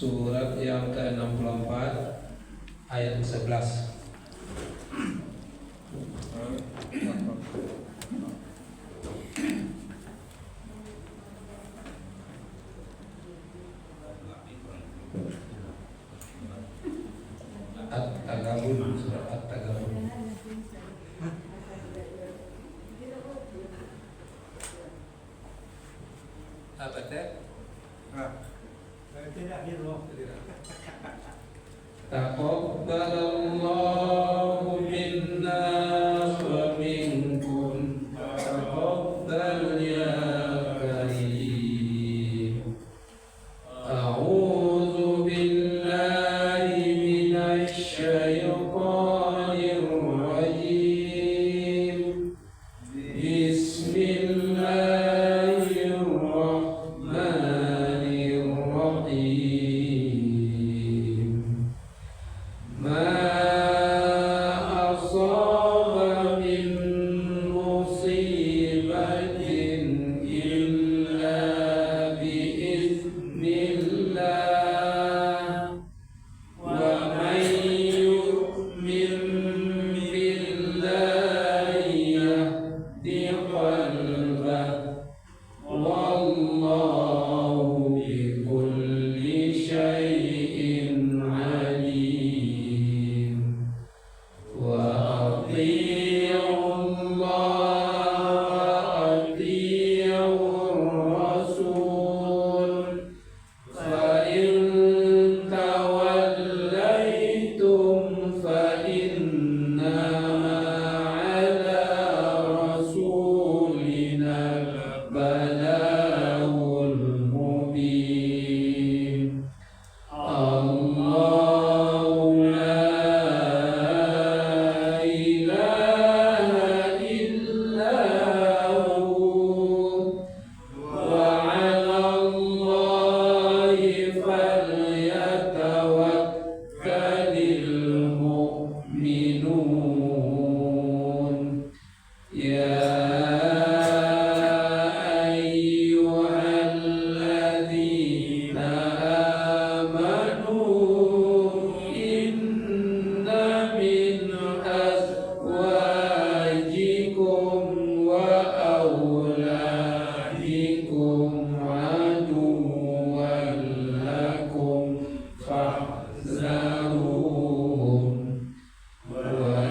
surat yang ke-64 ayat 11. At-Tagabun, surat At-Tagabun. Apa teh? Tidak gitu. Taqabbalallahu minna wa minkum. Taqabbal ya karim. A'udzu billahi minasy syaithanir rajim. Bismillahirrahmanirrahim. Ma asaba min musibatin illa biiznillah. Wa may yu'min billahi yahdi qalbah. Wallahu bikulli syai'in alim. Wa ati'ullaha wa ati'ur rasul. Fa in tawallaytum fa innama ala rasulina al-balagul mubin. Allahu la ilaha illa hu wa 'alallahi falyatawakkalul mu'minun. Ya ayyuhalladzina amanu inna min azwajikum wa awladikum aduwwan lakum fahzarhum. Wa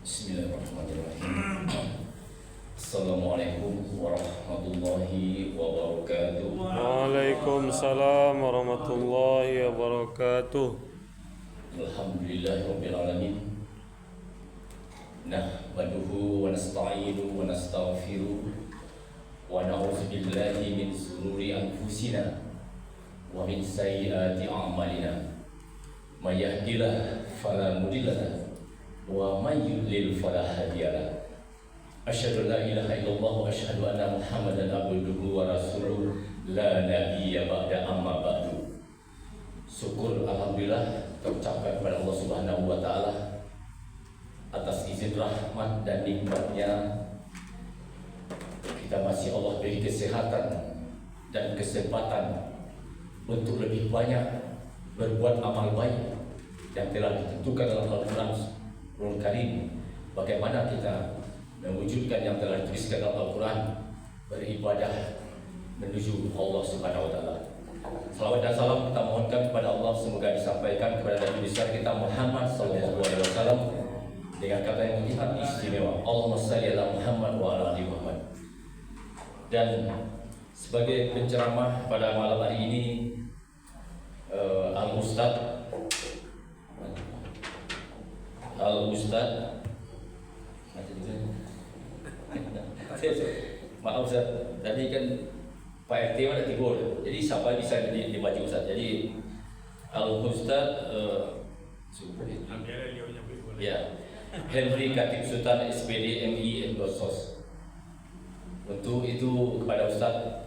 Bismillahirrahmanirrahim. Assalamualaikum warahmatullahi wabarakatuh. Waalaikumsalam warahmatullahi wabarakatuh. Alhamdulillahirabbil alamin. Nahmaduhu wa nasta'inuhu wa nastaghfiruh wa na'udzu billahi min shururi anfusina wa min sayyiati a'malina. May yahdihillahu fala mudilla lahu wa may yudlil fala hadiya lahu. Asyhadu an la ilaha illallah wa asyhadu anna Muhammadan abduhu wa rasuluh la nabiyya ba'da amma ba'du. Syukur alhamdulillah terucapkan kepada Allah Subhanahu wa taala atas izin rahmat dan nikmatnya kita masih Allah beri kesehatan dan kesempatan untuk lebih banyak berbuat amal baik yang telah ditentukan dalam Al-Quran Karim. Bagaimana kita mewujudkan yang telah dituliskan dalam Al-Quran, beribadah menuju Allah Subhanahu wa taala. Salawat dan salam kita mohonkan kepada Allah, semoga disampaikan kepada Nabi besar kita Muhammad sallallahu alaihi wasallam dengan kata yang sangat istimewa, Allahumma shalli ala Muhammad wa ala ali Muhammad. Dan sebagai penceramah pada malam hari ini Al-Ustaz maaf Ustaz, tadi kan Pak RT ada tidur, jadi siapa bisa dibaca Ustaz. Jadi Al-Ustaz ya, Henry Khatib Sultan SPD MI Endosos. Untuk itu kepada Ustaz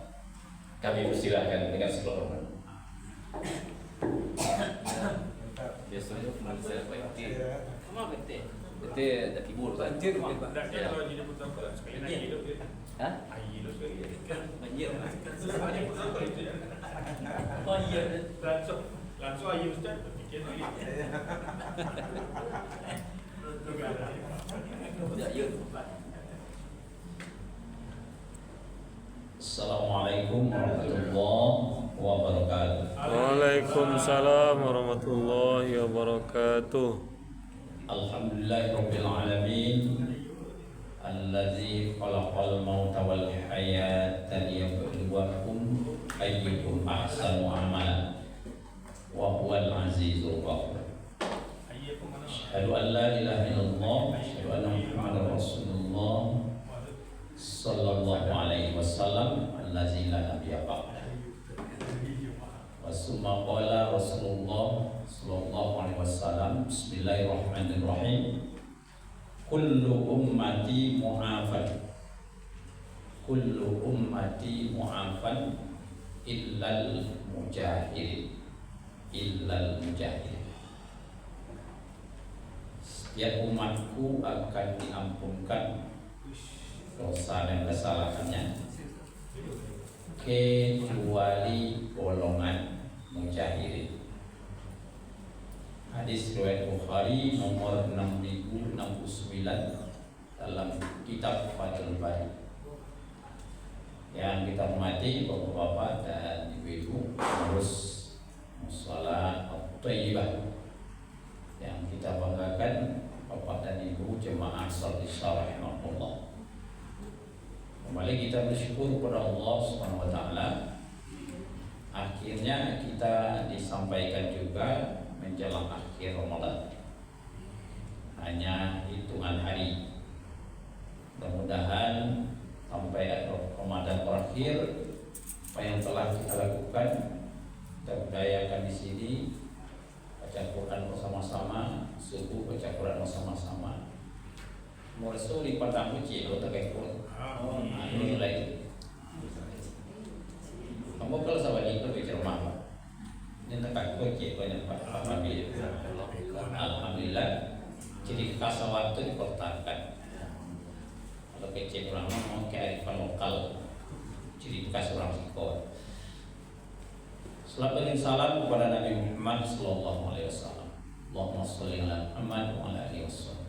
kami persilahkan dengan segala hormat. Biasanya kemarin saya Pak RT sama RT ada tidur banjir Pak. Kalau jadi putar sekali lagi hidup dia. Hah? Hidup sekali. Banjir. Oh iya, langsung aja Ustaz berpikir lagi. Assalamualaikum warahmatullahi wabarakatuh. Waalaikumsalam warahmatullahi wabarakatuh. Alhamdulillahirabbil alamin. Allazi khalaqal mauta wal hayata liyabluwakum ayyukum ahsanu amala wa huwal azizul ghafur. Asyhadu an la ilaha illallah wa asyhadu anna Muhammadar Rasulullah sallallahu alaihi wasallam allazi la nabiyya ba'da. Wa summa qala Rasulullah sallallahu alaihi wasallam, bismillahirrahmanirrahim. Kullu ummati mu'afan, kullu ummati mu'afan illal mujahidin, illal mujahidin. Setiap umatku akan diampunkan dosa dan kesalahannya kecuali golongan mujahidin. Hadis riwayat Bukhari nomor 6069 dalam kitab Fathul Bari. Yang kita hormati Bapak-bapak dan Ibu-ibu pengurus Mushola At-Thayyibah, yang kita banggakan Bapak dan Ibu jemaah Salat Isya rahimahullah. Kembali kita bersyukur kepada Allah Subhanahu wa taala. Akhirnya kita disampaikan juga menjelang akhir Ramadan, hanya hitungan hari. Mudah-mudahan sampai Ramadan berakhir, apa yang telah kita lakukan, kita budayakan di sini, baca Quran bersama-sama, subuh baca Quran bersama-sama. Morso di padang uci lo tak ekor. Ini lagi. Kamu kalau sama itu bicara apa? Ini tak uci banyak Pak. Alhamdulillah. Ciri khas waktu dipertahankan. Kalau kecil orang mau kearifan lokal, ciri khas orang Siko. Salam dan salam kepada Nabi Muhammad sallallahu alaihi wasallam. Allahumma shalli ala Muhammad wa ala alihi wasallam.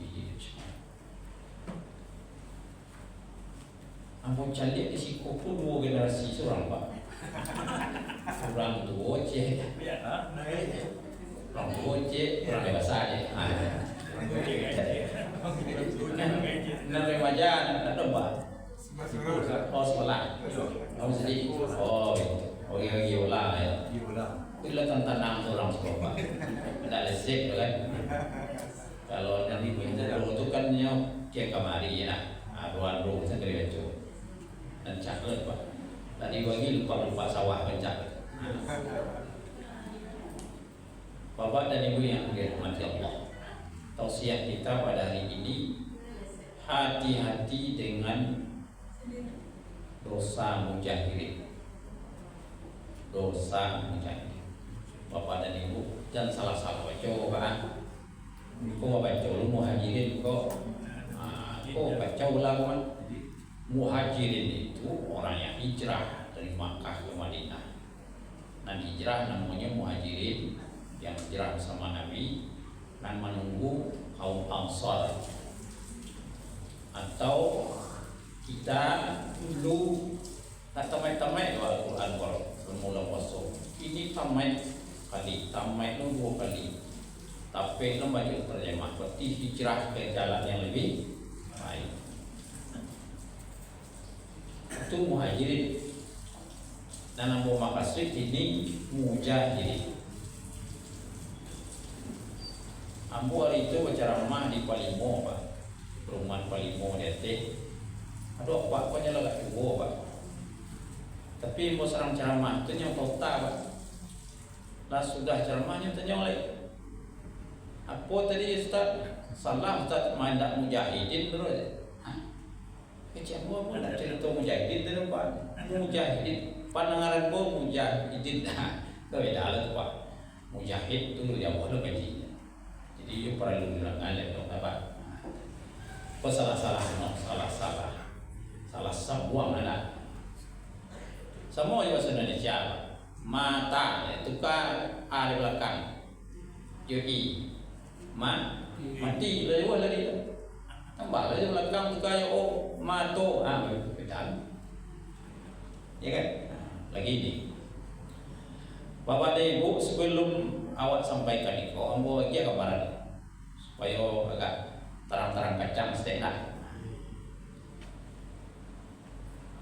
Ampun calik di Siko pun dua generasi seorang Pak. Orang tua cek, orang tua cek, orang dewasa cek. Nah remaja nak domba. Oh sekolah. Oh sedih. Oh lagi olah ya. Bila tantangan orang sekolah. Tidak lesik kan. Kalau nanti minta itu kan dia kamari ya. Ruang room sendiri itu. Dan cakap pak. Tadi bagi lupa sawah pencak. Bapak dan Ibu yang dirahmati Allah, tausiah kita pada hari ini, hati-hati dengan dosa mujahirin. Dosa mujahirin. Bapak dan Ibu, jangan salah-salah baca Bapak. Kau baca lu muhajirin kau baca ulang. Muhajirin itu orang yang hijrah dari Makkah ke Madinah. Dan hijrah namanya muhajirin, yang hijrah bersama Nabi dan menunggu kaum Ansar. Atau kita dulu tamai-tamai Al-Quran bermula puasa. Ini tamai kali, tamai itu 2 kali. Tapi itu baca terjemah berarti hijrah ke jalan yang lebih baik. Itu muhajirin. Dan Abu Makasih ini mujahirin. Ambu hari itu berceramah di Palimo Pak, perumahan Palimo DT. Aduh Pak, kok nyala gak coba Pak. Tapi mau serang ceramah itu yang kota Pak. Lah sudah ceramahnya ternyolek. Apa tadi Ustaz? Salah Ustaz, main tak mujahidin terus. Kecil gua nak cerita mujahidin terus Pak. Mujahidin, pandangan gua mujahidin. Dah beda lah tu Pak. Mujahid tu yang boleh kaji. Jadi perlu dilakukan dong apa? Kau salah-salah, no? Salah sebuah mana? Semua bahasa Indonesia, mata itu kan ada belakang, yoi, mati lagi, tambah lagi belakang tu kayak mato, betul, ya kan? Lagi ni, Bapak dan Ibu sebelum awak sampaikan itu, ambo lagi kabaran. Supaya agak terang-terang kacang setengah.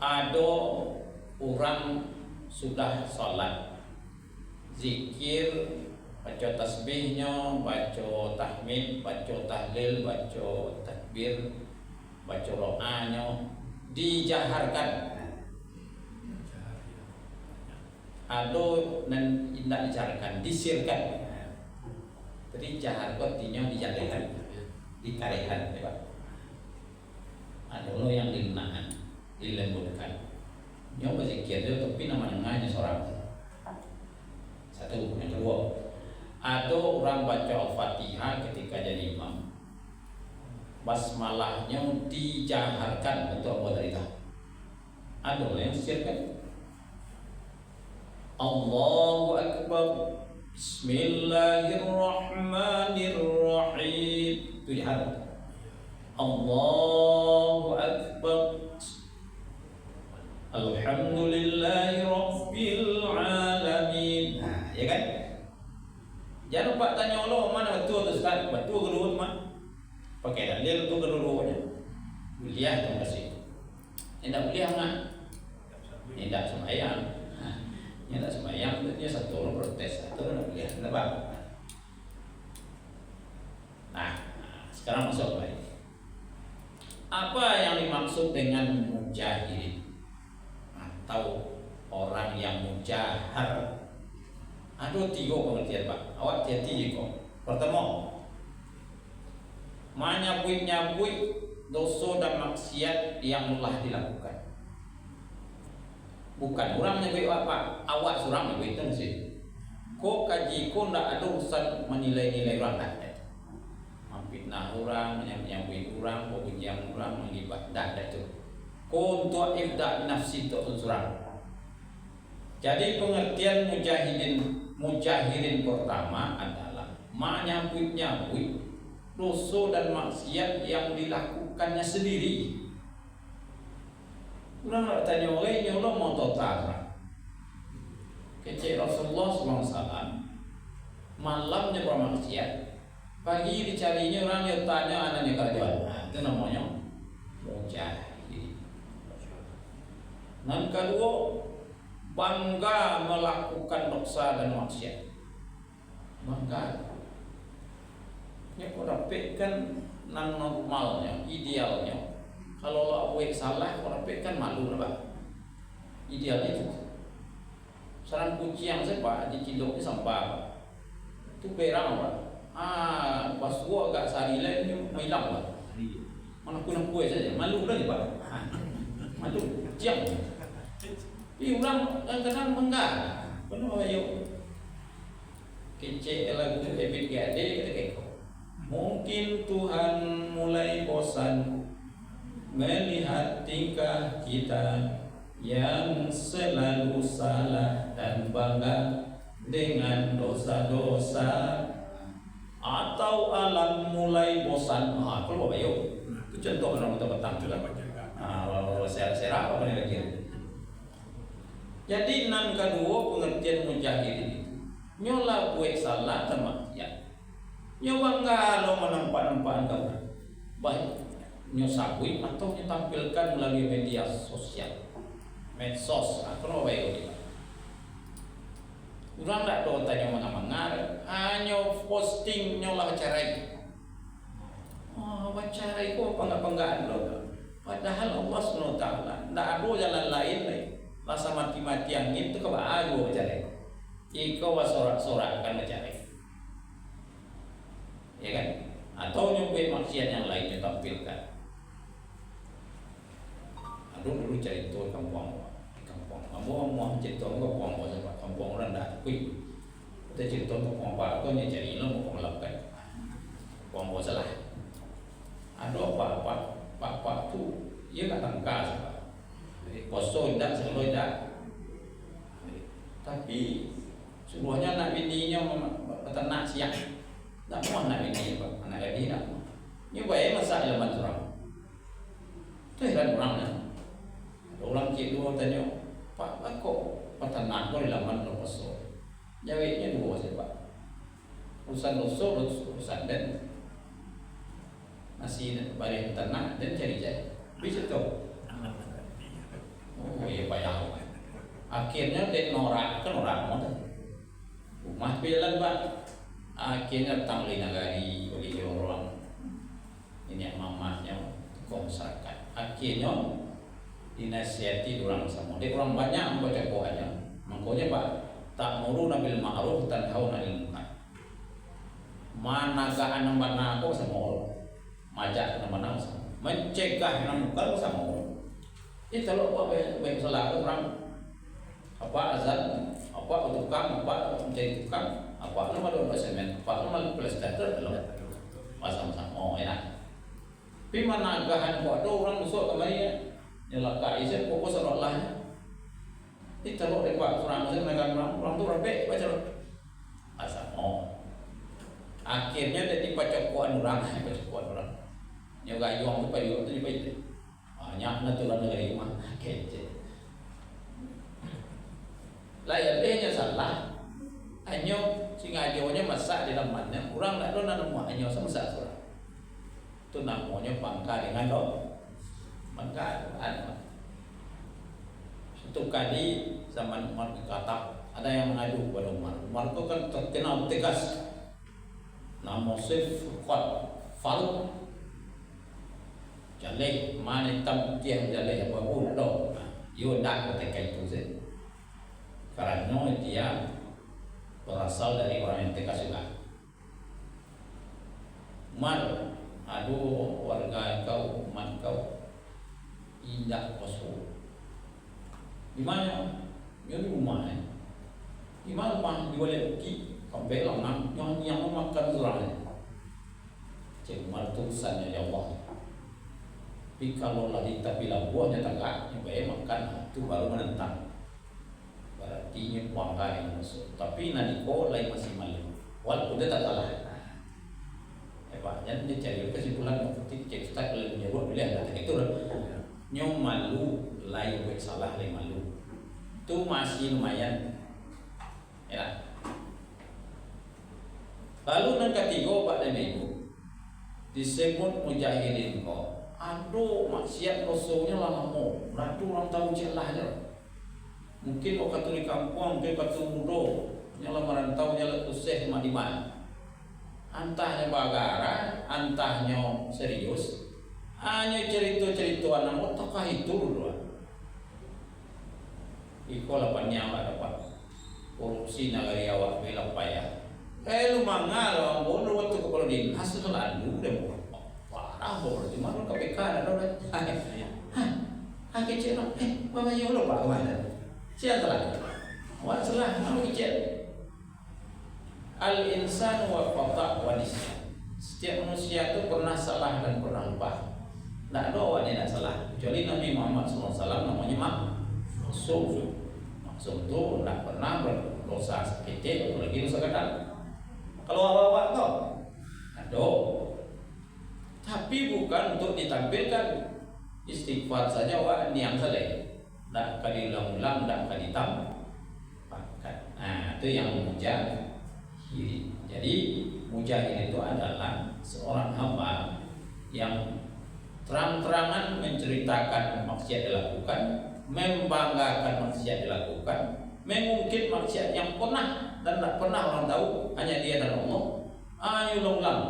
Ada orang sudah sholat, zikir, baca tasbihnya, baca tahmid, baca tahlil, baca takbir, baca doanya, dijaharkan. Ada dan tidak dijaharkan, disirkan. Jadi jahat artinya dijadikan, ditarehan, ya Pak. Ada lo yang dilenahan, dilembutkan. Nyoba zikir itu tapi nama-namanya seorang. Satu, yang kedua, ada orang baca Al-Fatihah ketika jadi imam. Basmalahnya dijaharkan untuk apa tadi? Ada lo yang disirkan. Allahu Akbar. Bismillahirrahmanirrahim. Itu jahat. Allahu Akbar. Alhamdulillahi Rabbil Alamin. Ya kan? Jangan lupa tanya Allah mana betul tu Ustaz. Betul kedua tu mana? Pakai dalil tu kedua-duanya. Kuliah tu masih. Tidak kuliah mana? Tidak sembahyang. Yang tak sembahyang dia satu orang protes, satu orang kuliah. Kenapa? Nah, sekarang masuk lagi. Apa yang dimaksud dengan mujahirin? Atau orang yang mujahar? Ada 3 pengertian Pak. Awak hati-hati kok. Pertama, menyabui dosa dan maksiat yang telah dilakukan. Bukan orang nyebut apa, awak surang nyebut itu sih. Kok kaji kok ndak ada urusan menilai-nilai orang dah. Fitnah orang, menyambui orang, pujian orang, mengibat dah itu. Kok untuk ibda nafsi itu surang. Jadi pengertian mujahirin pertama adalah menyambut dosa dan maksiat yang dilakukannya sendiri. Orang nak tanya orang ini Allah mau total. Kecil Rasulullah SAW malamnya bermaksiat, Pagi dicarinya orang dia tanya anaknya kerja. Itu namanya mujahid. Yang kedua, bangga melakukan dosa dan maksiat. Bangga. Ya kau dapatkan nan normalnya, idealnya. Kalau lo buat salah, kau dapatkan malu lah. Idealnya itu. Sarang kucing siapa diciduk di sampah. Itu berang lah. Pas gua agak sehari lain hilang lah. Mana kunang kue saja, malu lagi pak. Malu, kucing. Orang kadang bangga. Kenapa ayo? Kecil lagu David Gade kita keko. Mungkin Tuhan mulai bosan melihat tingkah kita yang selalu salah dan bangga dengan dosa-dosa, atau alam mulai bosan. Kalau bapak yuk, itu contoh orang kita petang juga. Saya apa nih lagi? Jadi nan kedua pengertian mujahid itu nyola buat salah dan maksiat. Nyoba enggak lo menampak-nampak kau baik nyosabui atau ditampilkan melalui media sosial, medsos. Kalau baik kita orang tak tahu tanya mengamangar, hanya posting nyola cerai. Cerai kok penggak-penggaan lo. Padahal Allah SWT tak ada jalan lain lagi. Rasa mati-mati yang itu ke bahagia cerai. Iko sorak-sorak akan mencari. Ya kan? Atau nyumpit maksiat yang lain ditampilkan. Dulu cerita kampung. Kampung cerita kampung siapa? Kampung orang dah kui. Kita cerita kampung apa? Kau nyari lo mau melakukan. Kampung salah. Ada apa tu? Ia kat tangkas. Poso tidak, selalu tidak. Tapi semuanya anak bininya peternak siang. Tak mau anak bini, anak lagi tak mau. Ini baik masak zaman orang. Itu heran orangnya. Orang cikgu tanya, Pak, kok peternak kau di laman lo poso? Jawabnya dua sih Pak. Urusan usul, urusan dan nasi balik peternak dan cari-cari. Bisa tahu. Oh iya payah. Akhirnya dia norak mau. Rumah bilan Pak. Akhirnya datang oleh negari oleh orang ini mamahnya masyarakat. Akhirnya dinasihati orang sama. Dia orang banyak membaca Qurannya. Makanya Pak, ta'muruna bil ma'ruf tanhauna 'anil munkar. Managaan nambah aku sama orang. Majak nambah sama. Mencegah munkar sama orang. Itu kalau baik salah orang azan, tukang, menjadi tukang, nama dua semen, nama plester kalau sama-sama enak. Tapi mana gahan buat orang musuh kembali nyelaka isen fokus Allah. Itu kalau dekat orang musuh orang tu rapi baca asal akhirnya jadi pacakuan orang. Nyoga yuang tu payu tu dibaca. Banyak natural negeri rumah kece. Layarnya salah. Hanya singajonya masak di lamannya. Orang tak ada nama hanya masak surah. Itu namanya bangka dengan dok. Bangka satu kali zaman Umar berkata, ada yang mengadu kepada Umar. Umar itu kan terkenal tegas. Nama Sifqat Fal Jaleh mana tamtiah jaleh apa pun dok. Yo dak ketika itu saja. Karena dia berasal dari orang yang tegas juga. Umar, aduh warga kau, umat kau indah poso. Di mana? Di rumah ni. Di mana rumah di balik bukit? Sampai lanang yang memakan orang. Cik Umar tu urusannya ya Allah. Tapi kalau lagi tapi buahnya tegak, baik makan itu baru menentang. Berarti bangga yang masuk. Tapi Nadiko lain masih malu. Walaupun dia tak salah. Hebatnya dia cari kesimpulan ketik cek start kalau menyebut boleh ada itu nyom malu lain buat salah lain malu. Itu masih lumayan. Ya. Lalu yang ketiga Pak dan Ibu, disebut mujahidin kok. Aduh maksiat rosonya lama ratu orang tahu celahnya. Mungkin waktu di kampung, mungkin waktu muda, nyala merantau nyala useh madiman. Antahnya bagara, antahnya serius. Hanya cerita-cerita anak otak itu dulu. Iko lapan nyawa dapat korupsi nagari awak bilang payah. Lu mangal orang bodoh waktu kepala dinas itu lalu deh parah bodoh cuma lu KPK ada orang. Kecil mama yolo pak mana? Siapa lah? Wan salah kamu kecil. Al insan wa khata wa nisyan. Setiap manusia itu pernah salah dan pernah lupa. Tidak ada orang yang tidak salah. Kecuali Nabi Muhammad SAW namanya maksum. Maksum itu tidak pernah berdosa kecil atau lagi dosa kecil. Kalau awak tahu, ada. Tapi bukan untuk ditampilkan. Istighfar saja awak niang saja. Tidak akan diulang-ulang, tidak akan ditambah. Nah, itu yang mujahid. Jadi mujahid itu adalah seorang hamba yang terang-terangan menceritakan maksiat dilakukan, membanggakan maksiat dilakukan, mengungkit maksiat yang pernah dan tak pernah orang tahu, hanya dia dan Allah. Ayo ulang.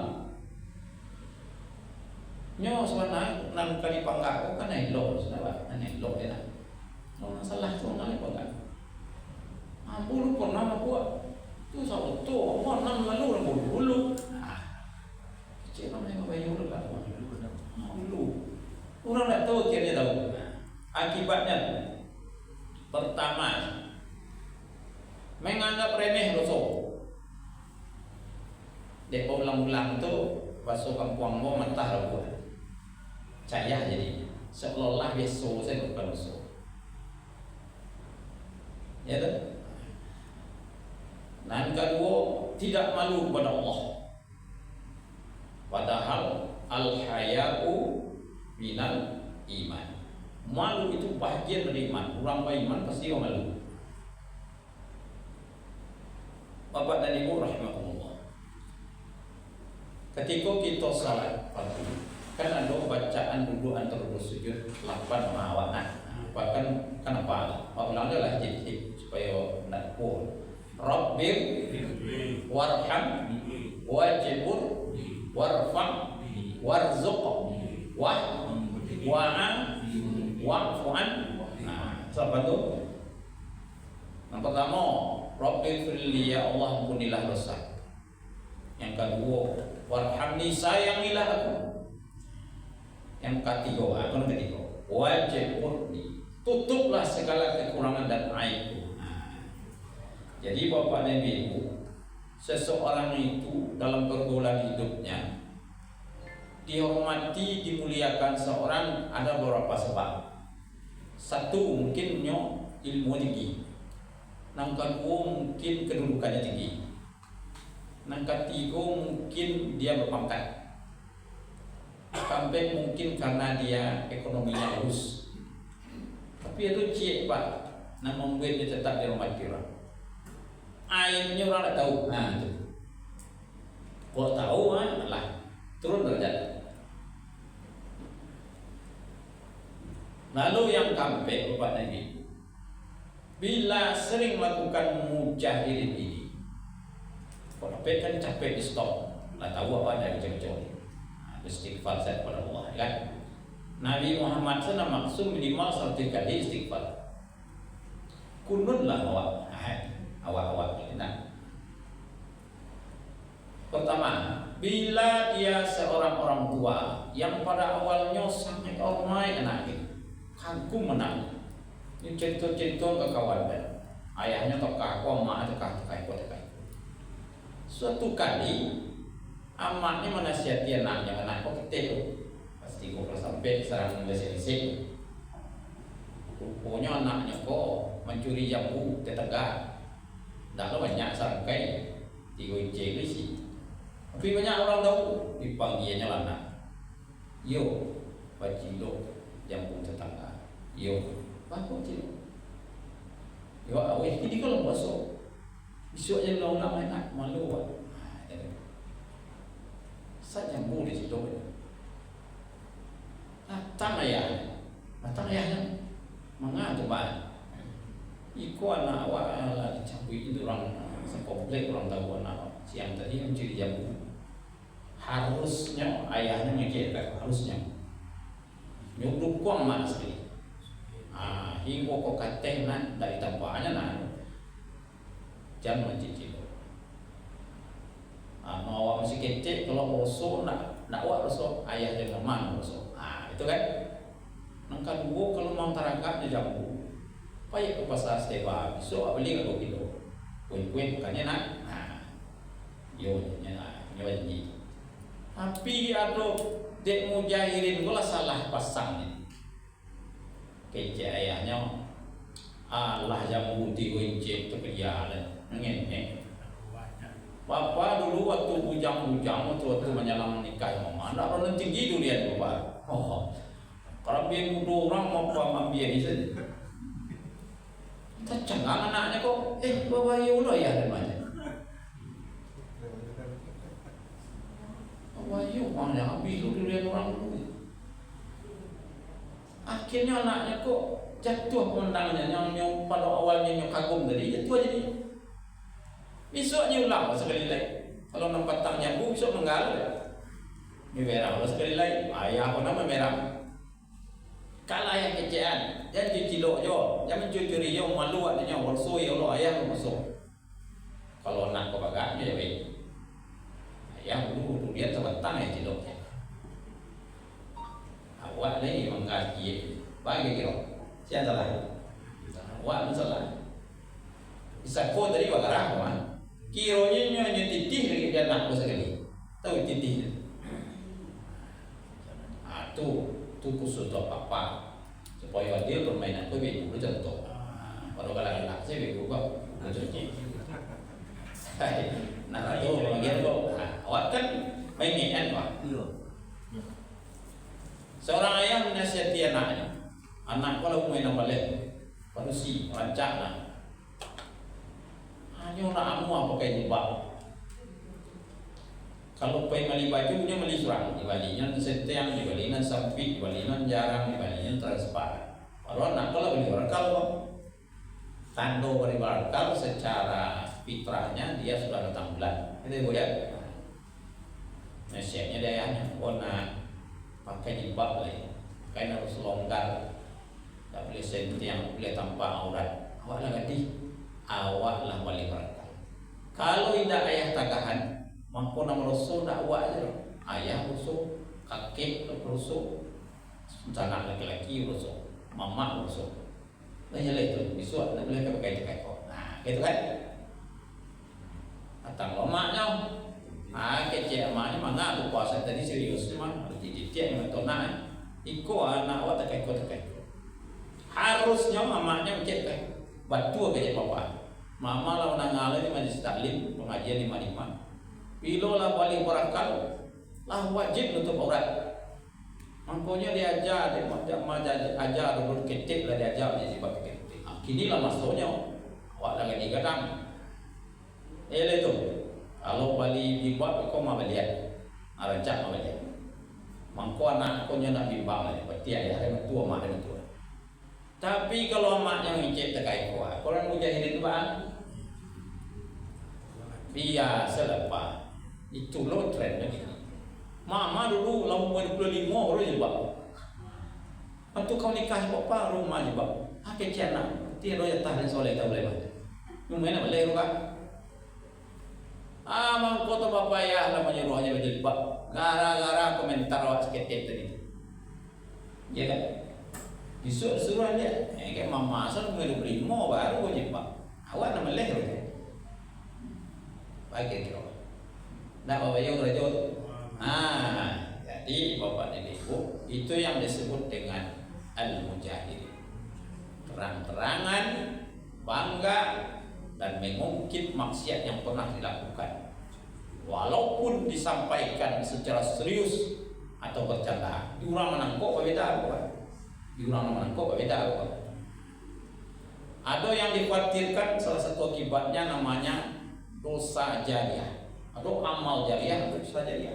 Nyo sebenarnya nang kali panggak kan elok saudara, elok dia. Orang salah tu nang panggak. Ampun pernah buat. Tu sama tu, orang nang lalu dulu. Kecil namanya bayu dulu kan. Orang tak tahu dia tahu. Akibatnya pertama menganggap remeh dosa. Dia ulang-ulang tu basuh kampung mau mentah rabuan. Cayah jadi seolah biasa saya bukan dosa. Ya tak? Dan kedua tidak malu kepada Allah. Padahal al-haya'u minal iman. Malu itu bahagian dari iman. Orang beriman pasti malu. Bapak dan Ibu rahimahullah. Ketika kita salat fardu, kan ada bacaan duduk antara sujud 8 mahawangan. Bahkan kenapa? Ulang adalah jadi supaya nak pun. Rabbir warham wajibur warfam warzuq wa'fu'an. Siapa tu? Yang pertama, Rabbil firli, ya Allah ampunilah dosa. Yang kedua, warhamni, sayangilah aku. Yang ketiga, wajibni, tutuplah segala kekurangan dan aibku. Jadi Bapak dan Ibu, seseorang itu dalam pergaulan hidupnya dihormati, dimuliakan seorang ada beberapa sebab. Satu, mungkin ilmu tinggi. Yang kedua, mungkin kedudukannya tinggi. Yang ketiga, mungkin dia berpangkat. Sampai mungkin karena dia ekonominya bagus. Tapi itu cik Pak, yang membuat dia tetap dihormati orang. Aibnya orang tak tahu. Nah itu. Kalau tahu lah turun derajat. Lalu yang kampek Bapak dan Ibu, bila sering melakukan mujahidin ini, kalau kan capek di stop, lah tahu apa ada kecil-kecil. Istighfar saya kepada Allah, kan? Nabi Muhammad SAW maksud minimal 1 kali istighfar. Kununlah awak kita. Pertama, bila dia seorang orang tua yang pada awalnya sangat hormat anaknya, kagum menang. Ini cerita-cerita ke kawan dan ayahnya tokah aku, emak tokah. Suatu kali amaknya menasihati anaknya, anak kau kecil, pasti kau sampai serang lesik-lesik. Rupanya anaknya kau mencuri jambu tetangga. Dah banyak sarangkai, 3 inci lisi. Tapi banyak orang tahu, dipanggilnya anak. Yo, bacilo jambu tetangga. Yo, apa cilo? Yo, awet ini kalau basuh, besoknya ulang enak malu. Saya jambu di situ. Datang ayahnya, mengadu ban. Iko anak awak lah dicabui itu orang sekomplek orang tahu anak siang tadi mencuri jambu. Harusnya ayahnya ngejek, harusnya nyuruh kuang mana sekali. Hingga kok katenan dari tampaknya jangan mencicil. Awak masih kecil kalau rosok nak awak rosok ayah dengan mana rosok. Itu kan. Nang kedua kalau mau tarangkap di jambu, payah ke pasar Steva, besok beli 2 kilo. Kuen bukannya nak. Nyawa. Tapi ada dek mujahirin gula salah pasang ni. Kecil ayahnya, Allah jambu di gonceng terkejalan. Nengeng. Bapak dulu waktu bujang-bujang waktu menyalam nikah mama, ada orang tinggi dulu dia bapak. Kalau biar muda orang mau apa biar ni saja. Tak cengang anaknya kok, bapak Yulo ya namanya. Bapak Yulo mana habis dulu dia orang dulu. Akhirnya anaknya kok jatuh pemandangnya yang pada awalnya yang kagum tadi jatuh aja dia. Besoknya ulang sekali lagi. Kalau nampak tak nyambung besok menggalau. Merah sekali lagi. Ayah apa nama merah? Kalau ayah kecil, jangan dicilok jo, jangan mencuri jo, malu adanya bersoi Allah ayah masuk. Kalau nak kau bagai dia baik. Ayah dulu dia terbatang ya ciloknya. Awak ni mengkaji, bagi kira. Siapa salah? Awak salah. Bisa kau tadi bagarah kan? Kironya nyonya titih lagi dia nak sekali. Tahu titih. Tu khusus untuk apa? Supaya dia permainan tu begitu contoh. Kalau kalau nak saya begitu kok. Nah tu bagian tu. Awak kan main kan pak? Seorang ayah menasihati anaknya. Anak kalau main balik, panusi rancak nak. Hanya nak amu apa kayak jebak. Kalau pengen beli baju dia beli surang, dibalinya setiang, dibalinya sampit, dibalinya jarang, dibalinya transparan. Kalau nak kalau beli barakal, tando beli barakal secara fitrahnya dia sudah datang bulan. Itu ibu ya. Nasihatnya dayanya, nak pakai jilbab lagi, kain harus longgar, tak boleh sentiang, boleh tanpa aurat. Awak lah gadis, awak lah beli barakal. Kalau tidak ayah tagahan. Mampu nama Rasul dakwah aja loh. Ayah Rasul, kakek Rasul, anak laki-laki Rasul, mama Rasul. Banyak lah itu. Besok nak boleh pakai kok. Gitu kan? Atang lomaknya. Kecil emaknya mana tu puasa tadi serius cuma titik-titik yang tonang. Iko anak awak tak kekok. Harusnya mamanya cek kan. Batu kecil bapak. Mama lah menanggal di majlis taklim pengajian 55. Bila lah balik barakal lah wajib nutup aurat. Makanya dia ajar ajar dulu ketik lah dia ajar jadi pakai ketik. Kini lah masuknya awak lah gaji kadang. Itu kalau balik bimbang kau mau belian, rancak mau belian. Mangko anak kau nak bimbang lah, berarti ayah ada tua mak ada tua. Tapi kalau maknya ngicip terkait kuat, orang mujahirin bang, biasa lepas. Itu lo trendnya gini. Mama dulu umur 25 baru jilbab. Waktu kau nikah apa rumah jilbab. Kecil nak. Dia royak tahan soleh tak boleh baca. Mana boleh rupa. Mang kota bapak ya lah menyuruhnya berjilbab. Gara-gara komentar awak seketik tadi. Ya kan? Disuruh dia. Kayak mama asal umur 25 baru jilbab. Awak nak boleh rupa. Baik kira. Nak bapak yang rajut. Jadi bapak dan ibu itu yang disebut dengan al-mujahid. Terang-terangan, bangga dan mengungkit maksiat yang pernah dilakukan. Walaupun disampaikan secara serius atau bercanda. Diurang menangkap beda apa? Diurang menangkap beda apa? Ada yang dikhawatirkan salah satu akibatnya namanya dosa jariah. Atau amal jariah atau dosa jariah.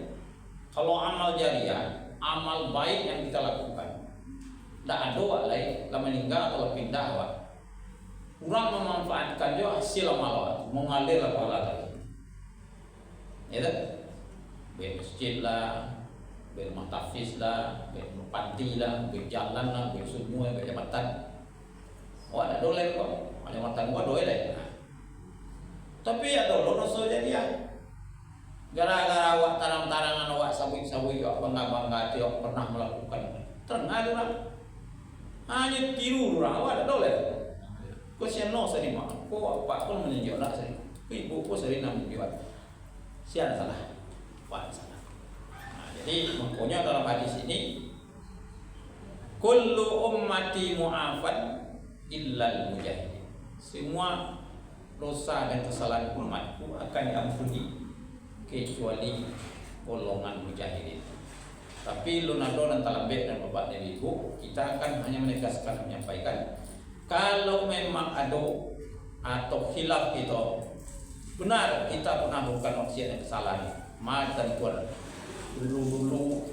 Kalau amal jariah, amal baik yang kita lakukan, tidak ada wak lain, lah meninggal atau pindah wak. Kurang memanfaatkan juga hasil amal wak, mengalir lah pahala tadi. Ya tak? Baik masjid lah, baik rumah tahfiz lah, baik panti lah, baik jalan lah, baik semua, baik jabatan. Wak ada doleh kok, jabatan gua doleh deh. Tapi ya dulu rasul jariah. Gara-gara awak tarang-tarangan awak sabui-sabui awak bangga-bangga hati awak pernah melakukan. Terengah orang. Hanya tiru orang awak tak tahu lah. Kau siapa sering mak? Kau apa pun menunjuk nak sering. Ibu kau sering nak menunjuk. Siapa salah? Apa salah? Jadi makanya dalam hadis ini, kullu ummati mu'afan illal mujahidin. Semua dosa dan kesalahan umatku akan diampuni kecuali golongan mujahidin. Tapi Lunado dan Talabek dan Bapak dan Ibu, kita akan hanya menegaskan menyampaikan kalau memang ada atau khilaf kita benar kita pernah melakukan maksiat dan kesalahan, maka kita dulu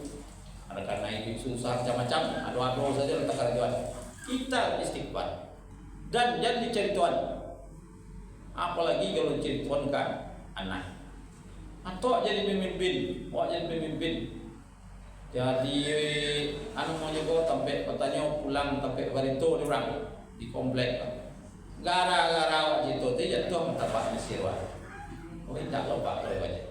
ada karena itu susah macam-macam, ada saja letak kerajuan. Kita istighfar dan jangan dicari Tuhan. Apalagi kalau dicari Tuhan kan anak. Atau jadi pemimpin, jadi anu mau juga sampai katanya pulang sampai barito di orang di komplek. Gara-gara waktu itu dia jatuh mendapat Mesir wah. Oh tidak lupa kalau aja.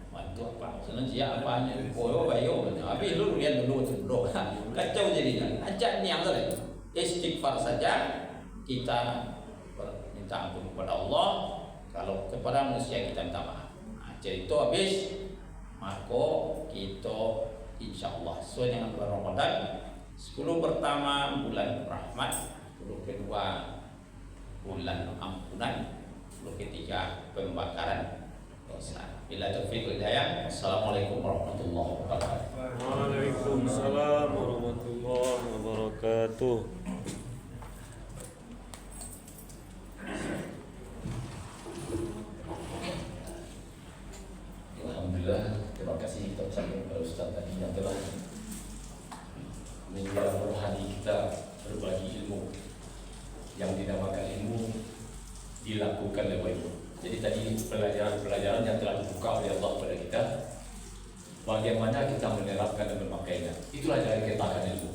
Bantu apa? Senang siapa apanya? Oh bayo, tapi lu lihat dulu dulu. Kacau jadinya. Ajak niang saja. Istighfar saja kita minta ampun kepada Allah. Kalau kepada manusia kita minta maaf. Jadi itu habis, maka kita insyaallah sesuai dengan bulan Ramadan 10 pertama bulan rahmat, 10 kedua bulan ampunan, 10 ketiga pembakaran dosa. Bila taufiq wal hidayah. Assalamualaikum warahmatullahi wabarakatuh. Waalaikumsalam warahmatullahi wabarakatuh. Alhamdulillah, terima kasih kita ucapkan kepada Ustaz tadi yang telah menjadi rohani kita berbagi ilmu yang dinamakan ilmu dilakukan oleh ilmu. Jadi tadi pelajaran-pelajaran yang telah dibuka oleh Allah kepada kita, bagaimana kita menerapkan dan memakainya. Itulah cara kita akan ilmu.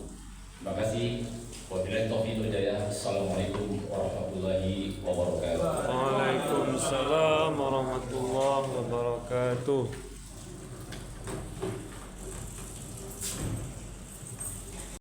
Terima kasih. Wabillahi taufiq wal hidayah. Assalamualaikum warahmatullahi wabarakatuh.